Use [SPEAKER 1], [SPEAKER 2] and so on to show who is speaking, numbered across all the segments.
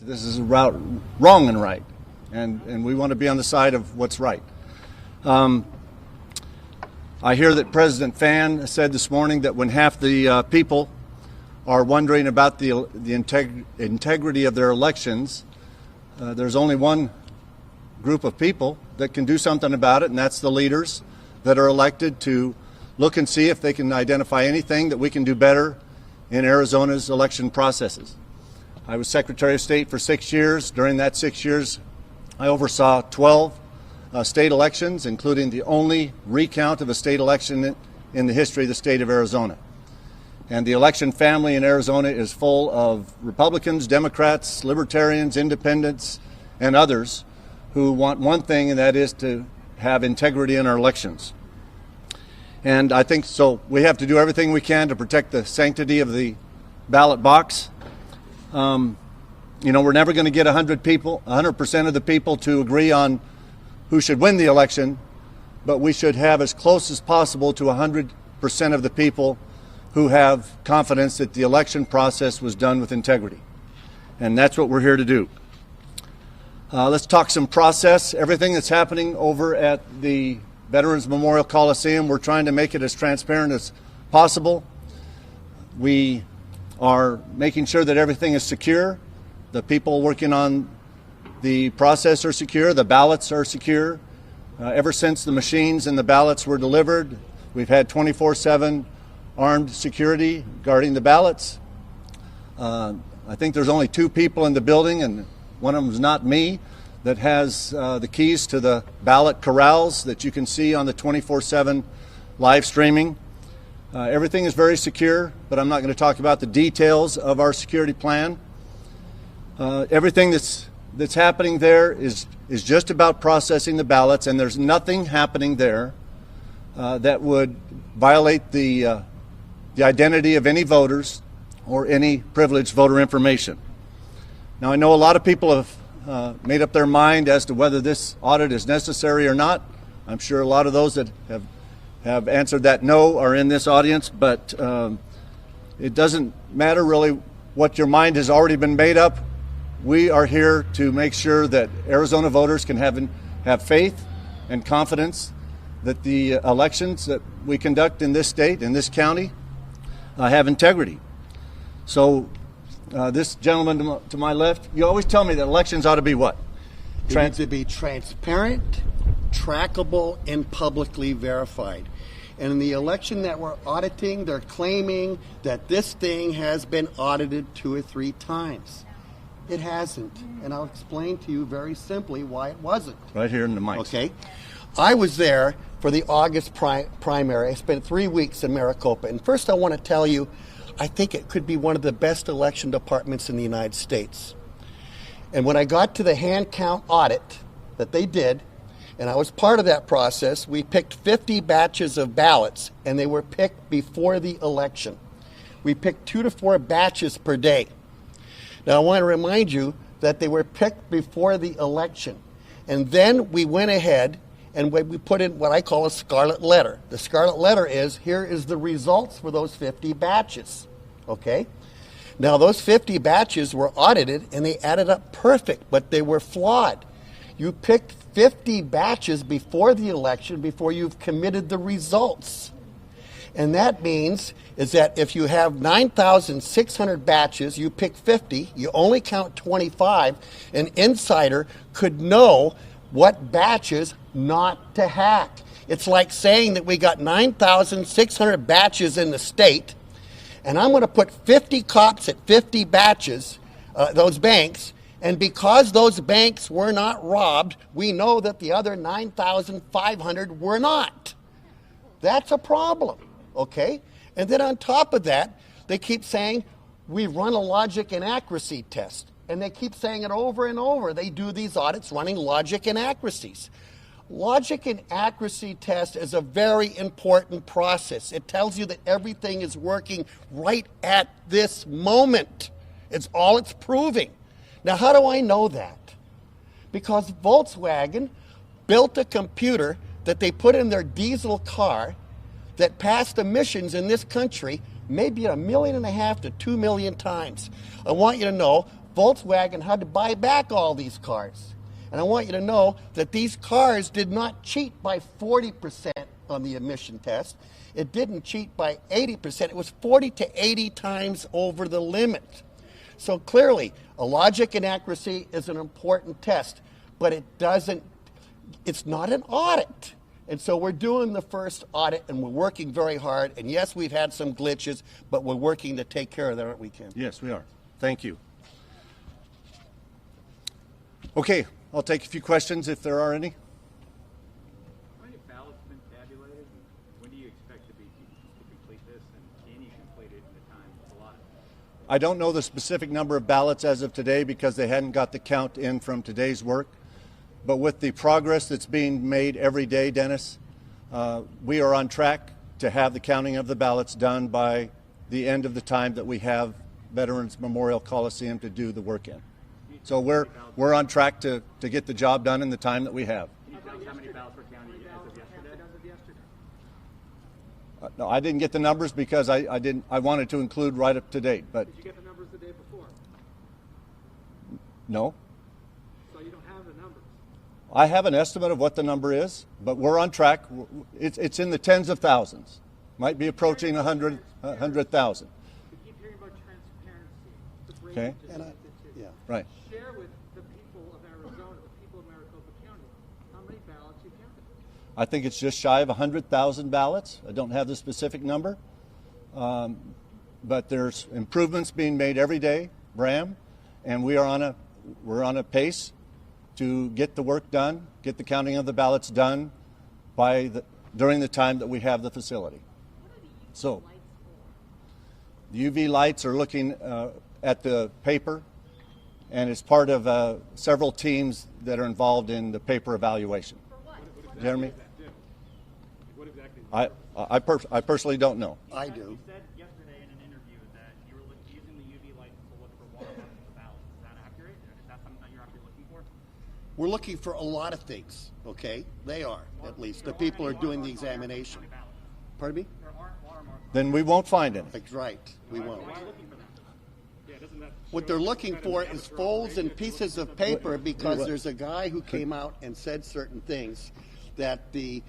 [SPEAKER 1] This is about wrong and right, and we want to be on the side of what's right. I hear that President Fann said this morning that when half the people are wondering about the integrity of their elections, there's only one group of people that can do something about it, and that's the leaders that are elected to look and see if they can identify anything that we can do better in Arizona's election processes. I was Secretary of State for 6 years. During that 6 years, I oversaw 12 state elections, including the only recount of a state election in the history of the state of Arizona. And the election family in Arizona is full of Republicans, Democrats, Libertarians, Independents, and others who want one thing, and that is to have integrity in our elections. And I think so we have to do everything we can to protect the sanctity of the ballot box. We're never going to get 100% of the people to agree on who should win the election, but we should have as close as possible to 100% of the people who have confidence that the election process was done with integrity. And that's what we're here to do. Let's talk some process. Everything that's happening over at the Veterans Memorial Coliseum, we're trying to make it as transparent as possible. We are making sure that everything is secure. The people working on the process are secure. The ballots are secure. Ever since the machines and the ballots were delivered, we've had 24/7 armed security guarding the ballots. I think there's only 2 people in the building, and one of them is not me, that has the keys to the ballot corrals that you can see on the 24/7 live streaming. Everything is very secure, but I'm not going to talk about the details of our security plan. Everything that's happening there is just about processing the ballots, and there's nothing happening there that would violate the identity of any voters or any privileged voter information. Now, I know a lot of people have made up their mind as to whether this audit is necessary or not. I'm sure a lot of those that have answered that no are in this audience, but it doesn't matter really what your mind has already been made up. We are here to make sure that Arizona voters can have faith and confidence that the elections that we conduct in this state, in this county, have integrity. So this gentleman to my left, you always tell me that elections ought to be what?
[SPEAKER 2] They need to be transparent, trackable, and publicly verified. And in the election that we're auditing, they're claiming that this thing has been audited 2 or 3 times. It hasn't, and I'll explain to you very simply why it wasn't.
[SPEAKER 1] Right here in the mic.
[SPEAKER 2] Okay. I was there for the August primary. I spent 3 weeks in Maricopa. And first I want to tell you, I think it could be one of the best election departments in the United States. And when I got to the hand count audit that they did, and I was part of that process, we picked 50 batches of ballots, and they were picked before the election. We picked 2 to 4 batches per day. Now, I want to remind you that they were picked before the election. And then we went ahead and we put in what I call a scarlet letter. The scarlet letter is, here is the results for those 50 batches, okay? Now, those 50 batches were audited, and they added up perfect, but they were flawed. You picked 50 batches before the election before you've committed the results. And that means is that if you have 9,600 batches, you pick 50, you only count 25, an insider could know what batches not to hack. It's like saying that we got 9,600 batches in the state, and I'm going to put 50 cops at 50 batches, those banks, and because those banks were not robbed, we know that the other 9,500 were not. That's a problem, okay? And then on top of that, they keep saying, we run a logic and accuracy test. And they keep saying it over and over. They do these audits running logic and accuracies. Logic and accuracy test is a very important process. It tells you that everything is working right at this moment. It's all it's proving. Now, how do I know that? Because Volkswagen built a computer that they put in their diesel car that passed emissions in this country maybe 1.5 million to 2 million times. I want you to know Volkswagen had to buy back all these cars. And I want you to know that these cars did not cheat by 40% on the emission test. It didn't cheat by 80%. It was 40 to 80 times over the limit. So clearly, a logic and accuracy is an important test, but it's not an audit. And so we're doing the first audit, and we're working very hard. And yes, we've had some glitches, but we're working to take care of that, aren't we, Kim?
[SPEAKER 1] Yes, we are. Thank you. Okay, I'll take a few questions if there are any.
[SPEAKER 3] How many ballots have been tabulated? When do you expect to complete this, and can you complete it in the time allotted?
[SPEAKER 1] I don't know the specific number of ballots as of today because they hadn't got the count in from today's work. But with the progress that's being made every day, Dennis, we are on track to have the counting of the ballots done by the end of the time that we have Veterans Memorial Coliseum to do the work in. So we're on track to get the job done in the time that we have.
[SPEAKER 3] Can you tell us how many ballots per county as of yesterday?
[SPEAKER 1] No, I didn't get the numbers because I wanted to include right up to date. But
[SPEAKER 4] did you get the numbers the day before?
[SPEAKER 1] No.
[SPEAKER 4] So you don't have the numbers.
[SPEAKER 1] I have an estimate of what the number is, but we're on track. It's in the tens of thousands. Might be approaching 100,000.
[SPEAKER 4] We keep hearing about transparency.
[SPEAKER 1] Okay.
[SPEAKER 2] Yeah.
[SPEAKER 1] Right.
[SPEAKER 4] Share with the people of Arizona, the people of Maricopa County, how many ballots you counted.
[SPEAKER 1] I think it's just shy of 100,000 ballots. I don't have the specific number, but there's improvements being made every day, Bram, and we're on a pace to get the work done, get the counting of the ballots done during the time that we have the facility. So the UV lights are looking at the paper, and it's part of several teams that are involved in the paper evaluation. Jeremy?
[SPEAKER 3] What exactly?
[SPEAKER 1] I personally don't know.
[SPEAKER 2] I do.
[SPEAKER 5] You said yesterday in an interview that you were using the UV lights to look for watermarks on the ballots. Is that accurate? Is that something that you're actually looking for?
[SPEAKER 2] We're looking for a lot of things, okay? They are, at least. The people are doing the examination. Pardon me?
[SPEAKER 5] There aren't watermarks.
[SPEAKER 1] Then we won't find any.
[SPEAKER 2] That's right. We won't.
[SPEAKER 5] Why are you looking for them?
[SPEAKER 3] Yeah, doesn't that
[SPEAKER 2] What they're looking for is folds and pieces of paper because there's a guy who came out and said certain things that the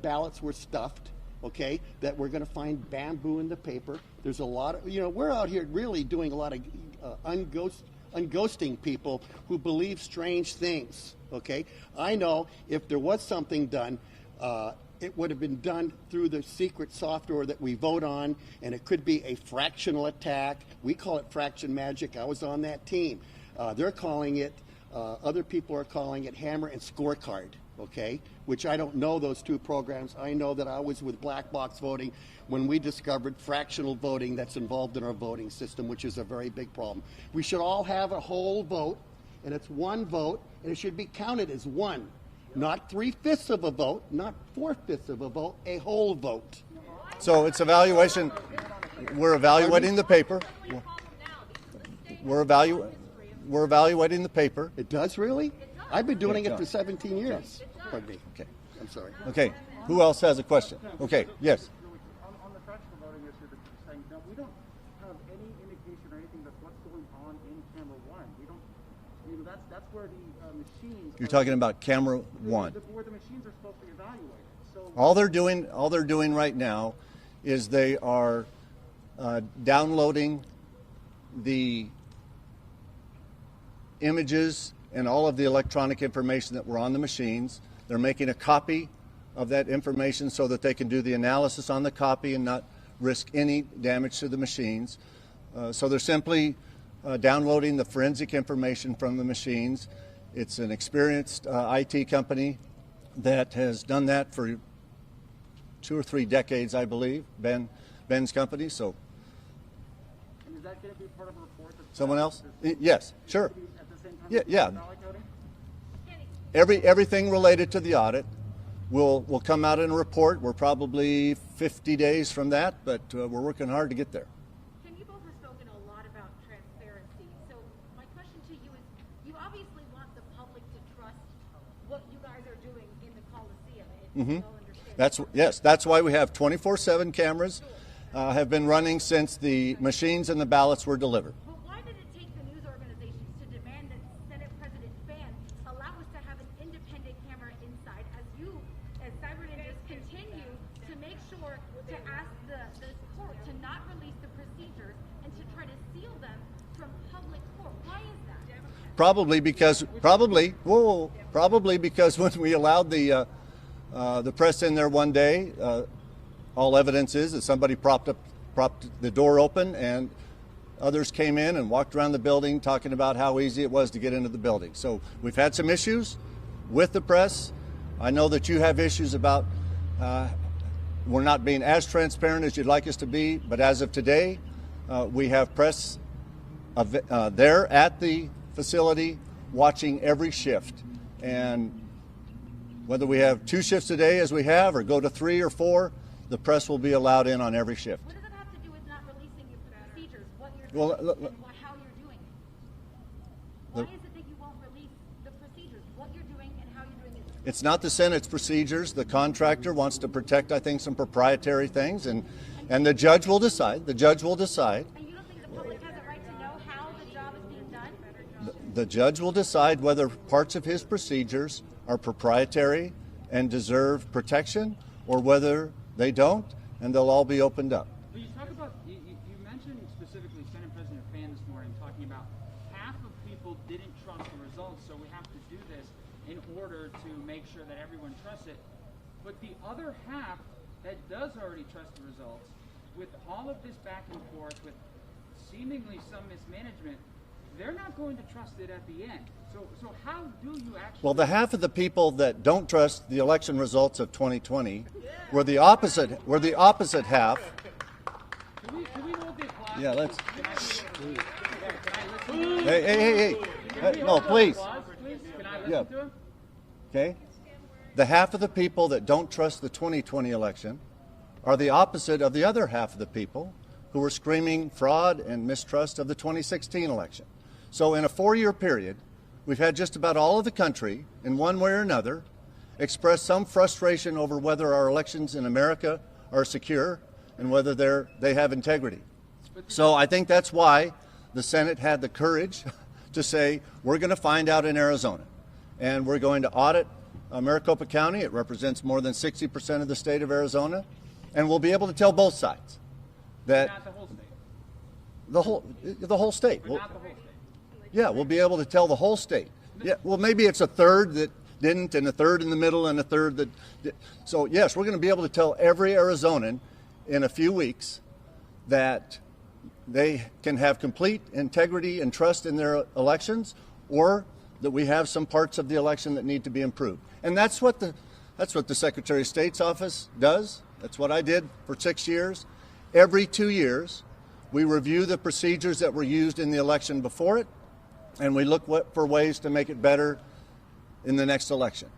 [SPEAKER 2] ballots were stuffed, okay, that we're going to find bamboo in the paper. There's a lot of, we're out here really doing a lot of unghosting people who believe strange things, okay? I know if there was something done, it would have been done through the secret software that we vote on, and it could be a fractional attack. We call it fraction magic. I was on that team. They're calling it, other people are calling it hammer and scorecard, okay, which I don't know those two programs. I know that I was with black box voting when we discovered fractional voting that's involved in our voting system, which is a very big problem. We should all have a whole vote, and it's one vote, and it should be counted as one. Not 3/5 of a vote, not 4/5 of a vote, a whole vote.
[SPEAKER 1] So it's evaluation. We're evaluating the paper. We're evaluating the paper.
[SPEAKER 2] It does really? I've been doing it for 17 years. Pardon me.
[SPEAKER 1] Okay.
[SPEAKER 2] I'm sorry.
[SPEAKER 1] Okay. Who else has a question? Okay. Yes.
[SPEAKER 6] On the fractional voting issue that you're saying, no, we don't have any indication or anything that's what's going on in camera one. We don't. That's where the machines.
[SPEAKER 1] You're talking about camera one.
[SPEAKER 6] Where the machines are supposed to be evaluated. So
[SPEAKER 1] All they're doing right now is they are downloading the images and all of the electronic information that were on the machines. They're making a copy of that information so that they can do the analysis on the copy and not risk any damage to the machines. So they're simply downloading the forensic information from the machines. It's an experienced IT company that has done that for 2 or 3 decades, I believe, Ben's company. So
[SPEAKER 6] and is that going to be part of a report?
[SPEAKER 1] someone else? Yes, sure.
[SPEAKER 6] At the same time
[SPEAKER 1] Yeah.
[SPEAKER 6] ballot coding?
[SPEAKER 1] Everything related to the audit will come out in a report. We're probably 50 days from that, but we're working hard to get there.
[SPEAKER 7] Ken, you both have spoken a lot about transparency. So my question to you is, you obviously want the public to trust what you guys are doing in the Coliseum. It's well understood.
[SPEAKER 1] That's why we have 24/7 cameras. Have been running since the machines and the ballots were delivered.
[SPEAKER 7] But why did it take the news organizations
[SPEAKER 1] Probably because when we allowed the press in there one day, all evidence is that somebody propped the door open, and others came in and walked around the building talking about how easy it was to get into the building. So we've had some issues with the press. I know that you have issues about we're not being as transparent as you'd like us to be, but as of today, we have press there at the facility watching every shift. And whether we have 2 shifts a day as we have or go to 3 or 4, the press will be allowed in on every shift.
[SPEAKER 7] What does it have to do with not releasing your procedures, what you're
[SPEAKER 1] Well,
[SPEAKER 7] doing, and how you're doing it? Why is it that you won't release the procedures, what you're doing and how you're doing it?
[SPEAKER 1] It's not the Senate's procedures. The contractor wants to protect, I think, some proprietary things, and the judge will decide. The judge will decide.
[SPEAKER 7] And you don't think the public has a right to know how the job is being done?
[SPEAKER 1] The judge will decide whether parts of his procedures are proprietary and deserve protection, or whether they don't, and they'll all be opened up.
[SPEAKER 3] Well, you talk about, you mentioned specifically Senate President Fann this morning talking about half of people didn't trust the results, so we have to do this in order to make sure that everyone trusts it. But the other half that does already trust the results, with all of this back and forth, with seemingly some mismanagement, they're not going to trust it at the end. So how do you actually...
[SPEAKER 1] Well, the half of the people that don't trust the election results of 2020 were the opposite half.
[SPEAKER 3] Can we hold the applause?
[SPEAKER 1] Yeah, let's...
[SPEAKER 3] Can I listen?
[SPEAKER 1] Hey. No, please.
[SPEAKER 3] Can I listen
[SPEAKER 1] Yeah.
[SPEAKER 3] to him?
[SPEAKER 1] Okay? The half of the people that don't trust the 2020 election are the opposite of the other half of the people who were screaming fraud and mistrust of the 2016 election. So in a 4-year period, we've had just about all of the country, in one way or another, express some frustration over whether our elections in America are secure and whether they have integrity. So I think that's why the Senate had the courage to say, we're going to find out in Arizona, and we're going to audit Maricopa County. It represents more than 60% of the state of Arizona, and we'll be able to tell both sides that
[SPEAKER 3] Not the whole state.
[SPEAKER 1] the whole state.
[SPEAKER 3] But not the whole state.
[SPEAKER 1] Yeah, we'll be able to tell the whole state. Yeah, well, maybe it's a third that didn't, and a third in the middle, and a third that did. So, yes, we're going to be able to tell every Arizonan in a few weeks that they can have complete integrity and trust in their elections, or that we have some parts of the election that need to be improved. And that's what the Secretary of State's office does. That's what I did for 6 years. Every 2 years, we review the procedures that were used in the election before it, and we look for ways to make it better in the next election.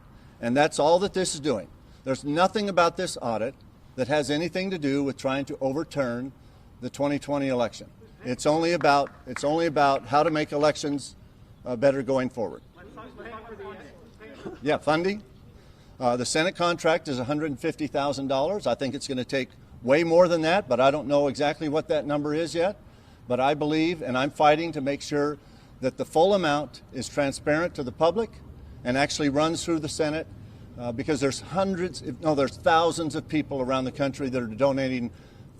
[SPEAKER 1] And that's all that this is doing. There's nothing about this audit that has anything to do with trying to overturn the 2020 election. It's only about how to make elections better going forward. Yeah, funding. The Senate contract is $150,000. I think it's going to take way more than that, but I don't know exactly what that number is yet. But I believe, and I'm fighting to make sure that the full amount is transparent to the public and actually runs through the Senate, because there's thousands of people around the country that are donating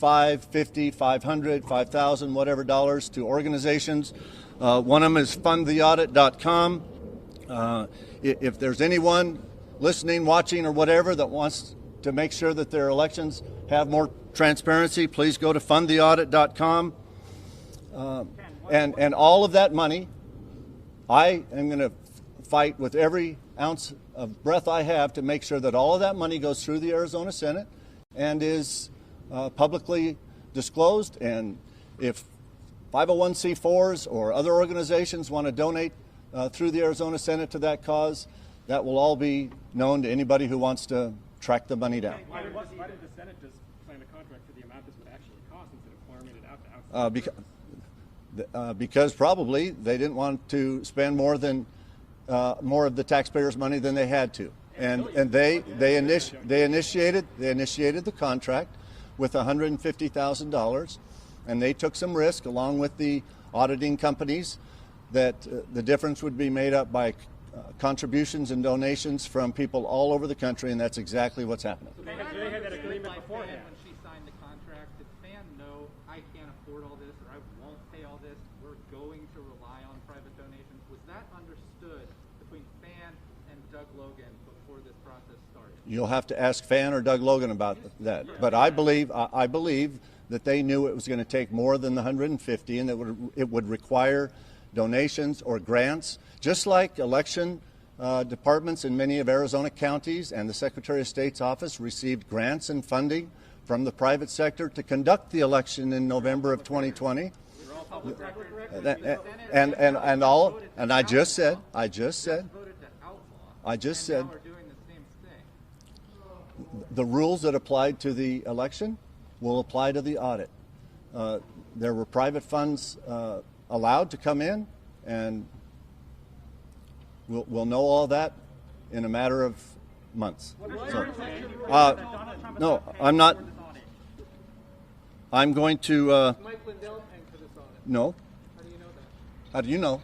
[SPEAKER 1] $5, $50, $500, $5,000, whatever dollars to organizations. One of them is fundtheaudit.com. If there's anyone listening, watching, or whatever that wants to make sure that their elections have more transparency, please go to fundtheaudit.com. And all of that money, I am going to fight with every ounce of breath I have to make sure that all of that money goes through the Arizona Senate and is publicly disclosed. And if 501c4s or other organizations want to donate through the Arizona Senate to that cause, that will all be known to anybody who wants to track the money down.
[SPEAKER 5] Why did the Senate just sign a contract for the amount this would actually cost instead of farming it out to outside?
[SPEAKER 1] Because probably they didn't want to spend more of the taxpayers' money than they had to, and they initiated the contract with $150,000, and they took some risk along with the auditing companies that the difference would be made up by contributions and donations from people all over the country, and that's exactly what's happening.
[SPEAKER 5] So they had that agreement beforehand.
[SPEAKER 4] When she signed the contract, did Fann know I can't afford all this, or
[SPEAKER 5] won't pay all this. We're going to rely on private donations. Was that understood between Fann and Doug Logan before this process started?
[SPEAKER 1] You'll have to ask Fann or Doug Logan about that. But I believe that they knew it was going to take more than the 150, and that it would require donations or grants, just like election departments in many of Arizona counties and the Secretary of State's office received grants and funding from the private sector to conduct the election in November of 2020. And I just said. The rules that applied to the election will apply to the audit. There were private funds allowed to come in, and we'll know all that in a matter of months. No, I'm not. I'm going to.
[SPEAKER 4] Mike Lindell paying for this audit.
[SPEAKER 1] No.
[SPEAKER 4] How do you know that?
[SPEAKER 1] How do you know?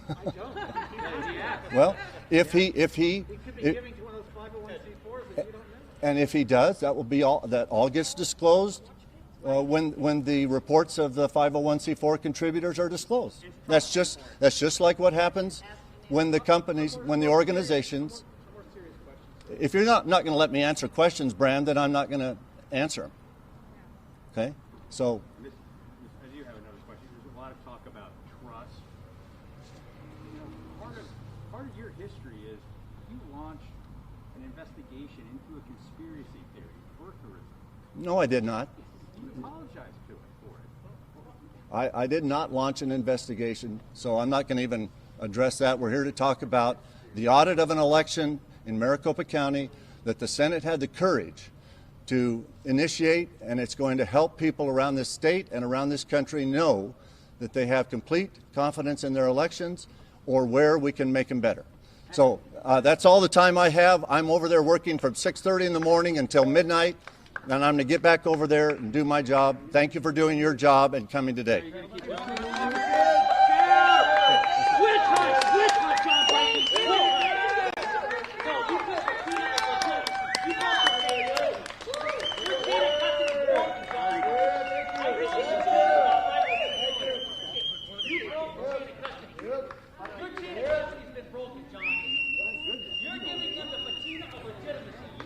[SPEAKER 4] I don't.
[SPEAKER 1] Well, if he
[SPEAKER 4] He could be giving to one of those 501c4s that you don't know.
[SPEAKER 1] and if he does, that will be all. That all gets disclosed when the reports of the 501c4 contributors are disclosed. That's just like what happens when the companies, when the organizations. If you're not going to let me answer questions, Bram, then I'm not going to answer them. Okay? So.
[SPEAKER 8] I do have another question. There's a lot of talk about trust. You know, part of your history is you launched an investigation into a conspiracy theory, birtherism.
[SPEAKER 1] No, I did not.
[SPEAKER 8] You apologized to it for it.
[SPEAKER 1] I did not launch an investigation, so I'm not going to even address that. We're here to talk about the audit of an election in Maricopa County that the Senate had the courage to initiate, and it's going to help people around this state and around this country know that they have complete confidence in their elections or where we can make them better. So that's all the time I have. I'm over there working from 6:30 in the morning until midnight, and I'm going to get back over there and do my job. Thank you for doing your job and coming today.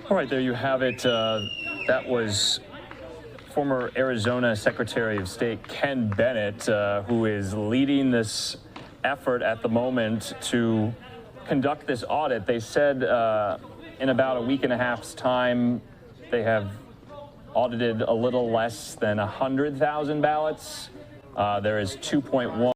[SPEAKER 9] All right, there you have it. That was former Arizona Secretary of State Ken Bennett, who is leading this effort at the moment to conduct this audit. They said in about a week and a half's time, they have audited a little less than 100,000 ballots. There is 2.1